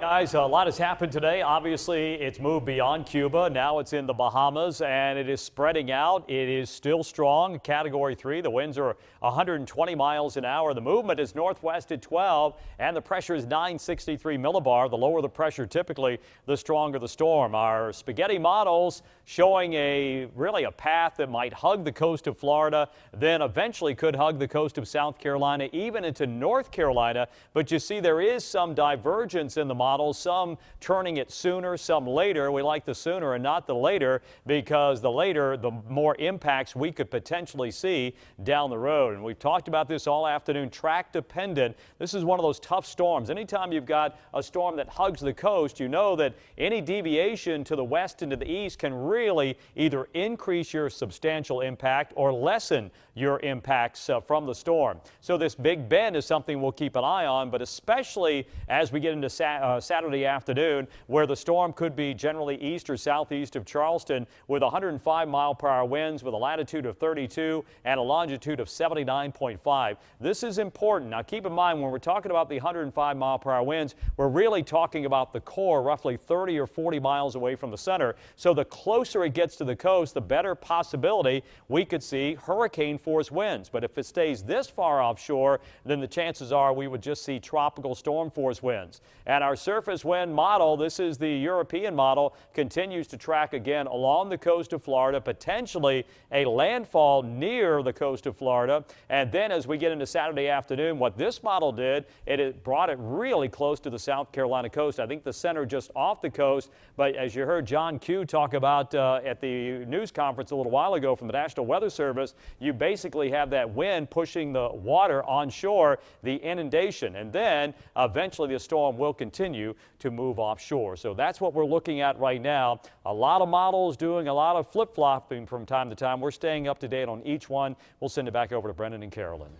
Guys, a lot has happened today. Obviously, it's moved beyond Cuba. Now it's in the Bahamas, and it is spreading out. It is still strong, Category 3. The winds are 120 miles an hour. The movement is northwest at 12, and the pressure is 963 millibar. The lower the pressure, typically, the stronger the storm. Our spaghetti models showing really a path that might hug the coast of Florida, then eventually could hug the coast of South Carolina, even into North Carolina. But you see, there is some divergence in the models, some turning it sooner, some later. We like the sooner and not the later, because the later, the more impacts we could potentially see down the road. And we've talked about this all afternoon, track dependent. This is one of those tough storms. Anytime you've got a storm that hugs the coast, you know that any deviation to the west and to the east can really either increase your substantial impact or lessen your impacts from the storm. So this big bend is something we'll keep an eye on, but especially as we get into Saturday afternoon, where the storm could be generally east or southeast of Charleston with 105-mile-per-hour winds with a latitude of 32 and a longitude of 79.5. This is important. Now keep in mind, when we're talking about the 105-mile-per-hour winds, we're really talking about the core roughly 30 or 40 miles away from the center. So the closer it gets to the coast, the better possibility we could see hurricane force winds. But if it stays this far offshore, then the chances are we would just see tropical storm force winds. And our surface wind model, this is the European model, continues to track again along the coast of Florida, potentially a landfall near the coast of Florida. And then as we get into Saturday afternoon, what this model did, it brought it really close to the South Carolina coast. I think the center just off the coast. But as you heard John Q talk about at the news conference a little while ago from the National Weather Service, you basically have that wind pushing the water onshore, the inundation, and then eventually the storm will continue to move offshore. So that's what we're looking at right now. A lot of models doing a lot of flip-flopping from time to time. We're staying up to date on each one. We'll send it back over to Brendan and Carolyn.